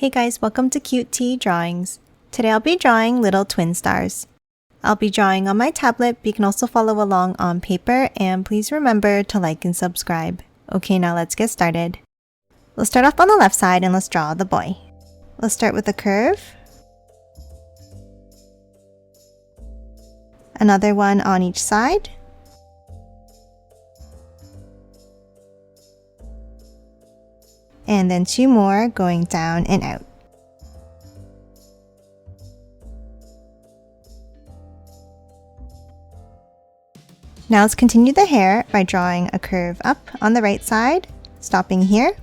Hey guys, welcome to Cute Tea Drawings. Today I'll be drawing little twin stars. I'll be drawing on my tablet, but you can also follow along on paper, and please remember to like and subscribe. Okay, now let's get started. We'll start off on the left side and let's draw the boy. Let's start with a curve. Another one on each side. And then two more going down and out. Now let's continue the hair by drawing a curve up on the right side, stopping here.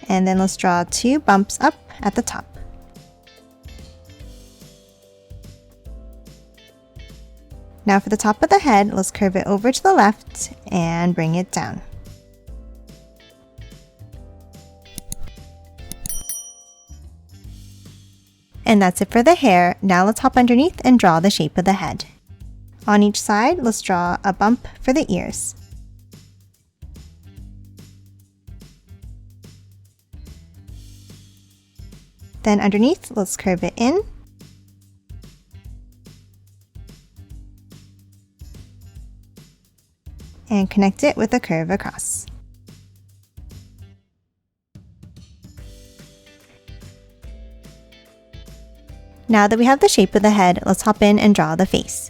And then let's draw two bumps up at the top. Now for the top of the head, let's curve it over to the left and bring it down. And that's it for the hair. Now let's hop underneath and draw the shape of the head. On each side, let's draw a bump for the ears. Then underneath, let's curve it in. And connect it with a curve across. Now that we have the shape of the head, let's hop in and draw the face.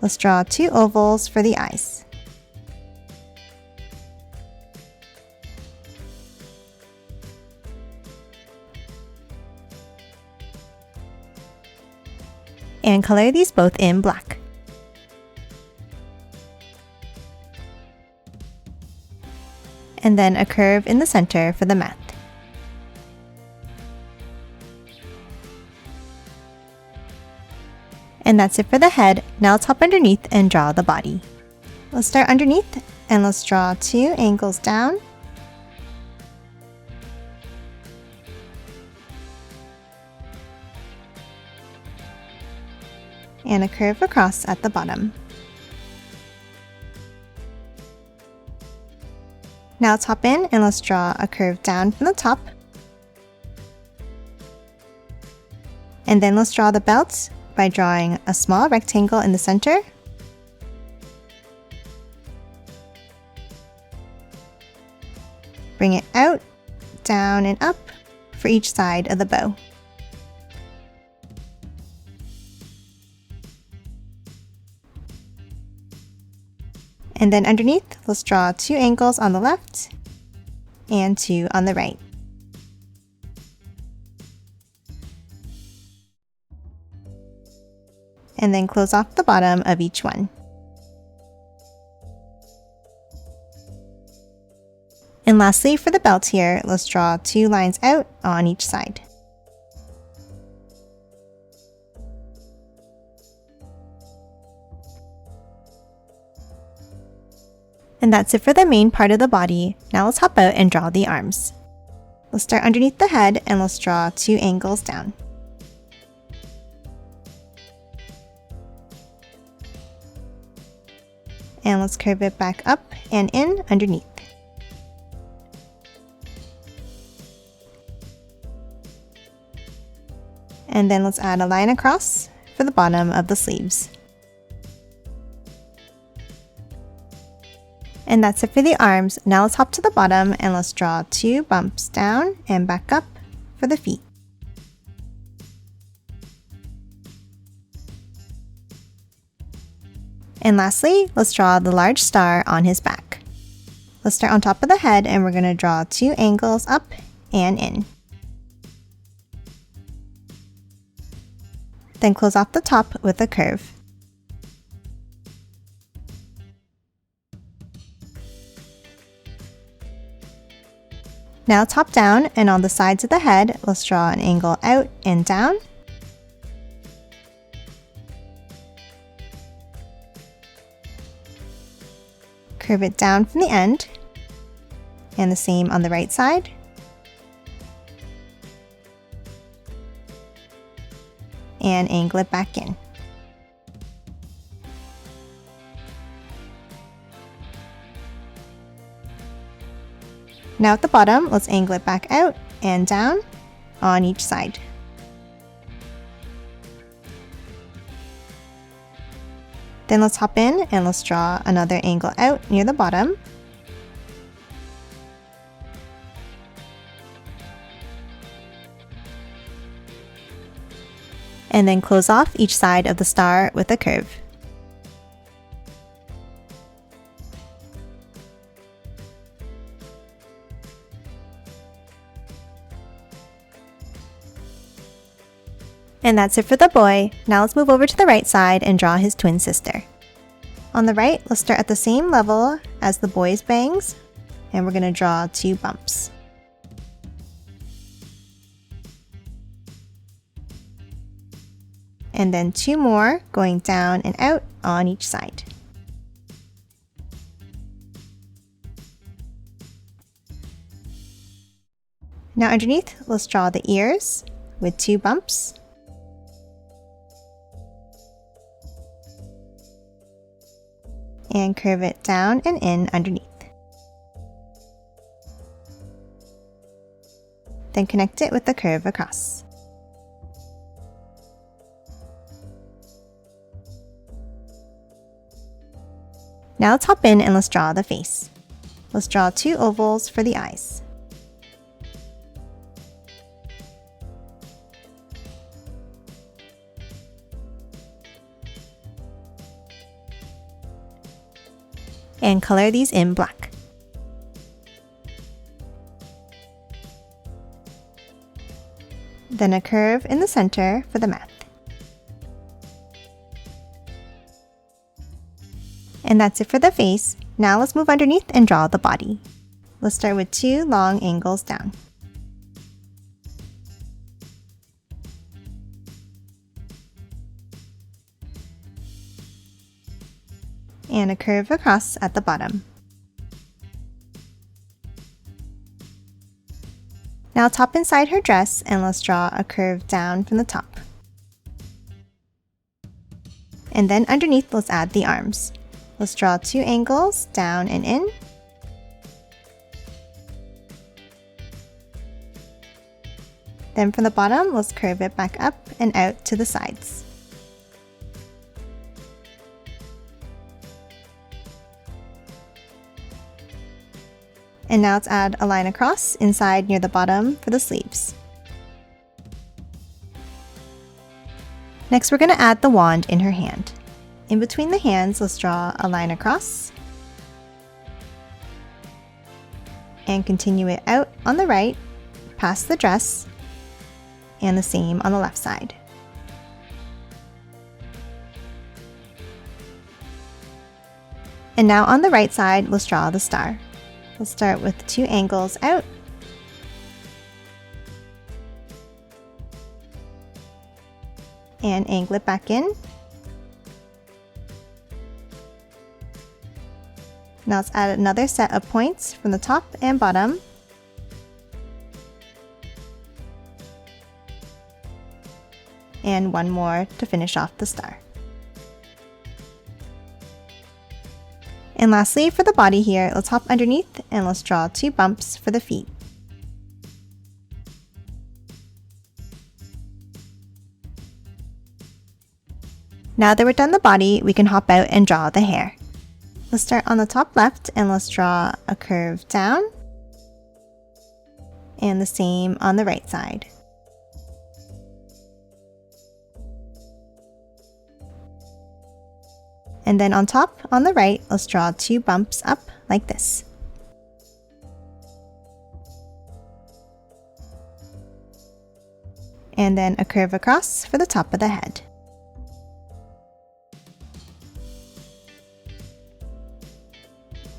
Let's draw two ovals for the eyes. And color these both in black. And then a curve in the center for the mouth. And that's it for the head. Now let's hop underneath and draw the body. Let's start underneath and let's draw two angles down. And a curve across at the bottom. Now let's hop in and let's draw a curve down from the top. And then let's draw the belt by drawing a small rectangle in the center. Bring it out, down, and up for each side of the bow. And then underneath, let's draw two angles on the left and two on the right. And then close off the bottom of each one. And lastly, for the belt here, let's draw two lines out on each side. And that's it for the main part of the body. Now let's hop out and draw the arms. Let's start underneath the head and let's draw two angles down. And let's curve it back up and in underneath. And then let's add a line across for the bottom of the sleeves. And that's it for the arms. Now let's hop to the bottom and let's draw two bumps down and back up for the feet. And lastly, let's draw the large star on his back. Let's start on top of the head and we're going to draw two angles up and in. Then close off the top with a curve. Now top down, and on the sides of the head, let's draw an angle out and down. Curve it down from the end, and the same on the right side. And angle it back in. Now at the bottom, let's angle it back out and down on each side. Then let's hop in and let's draw another angle out near the bottom. And then close off each side of the star with a curve. And that's it for the boy. Now let's move over to the right side and draw his twin sister. On the right, let's start at the same level as the boy's bangs, and we're going to draw 2 bumps. And then 2 more going down and out on each side. Now underneath, let's draw the ears with 2 bumps. And curve it down and in underneath. Then connect it with the curve across. Now let's hop in and let's draw the face. Let's draw 2 ovals for the eyes. And color these in black. Then a curve in the center for the mouth. And that's it for the face. Now let's move underneath and draw the body. Let's start with 2 long angles down. And a curve across at the bottom. Now top inside her dress and let's draw a curve down from the top. And then underneath, let's add the arms. Let's draw 2 angles down and in. Then from the bottom, let's curve it back up and out to the sides. And now let's add a line across inside near the bottom for the sleeves. Next, we're going to add the wand in her hand. In between the hands, let's draw a line across and continue it out on the right, past the dress, and the same on the left side. And now on the right side, let's draw the star. Let's start with 2 angles out. And angle it back in. Now let's add another set of points from the top and bottom. And 1 more to finish off the star. And lastly, for the body here, let's hop underneath and let's draw 2 bumps for the feet. Now that we're done the body, we can hop out and draw the hair. Let's start on the top left and let's draw a curve down. And the same on the right side. And then on top, on the right, let's draw 2 bumps up like this. And then a curve across for the top of the head.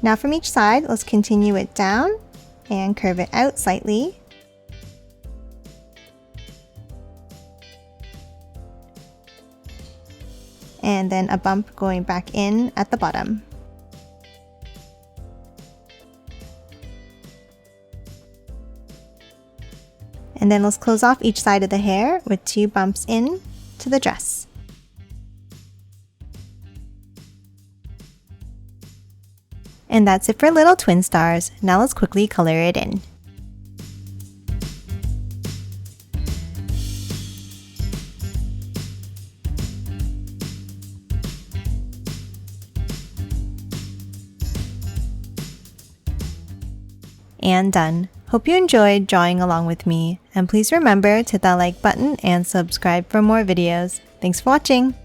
Now from each side, let's continue it down and curve it out slightly. And then a bump going back in at the bottom. And then let's close off each side of the hair with 2 bumps in to the dress. And that's it for little twin stars. Now let's quickly color it in. And done. Hope you enjoyed drawing along with me, and please remember to hit that like button and subscribe for more videos. Thanks for watching!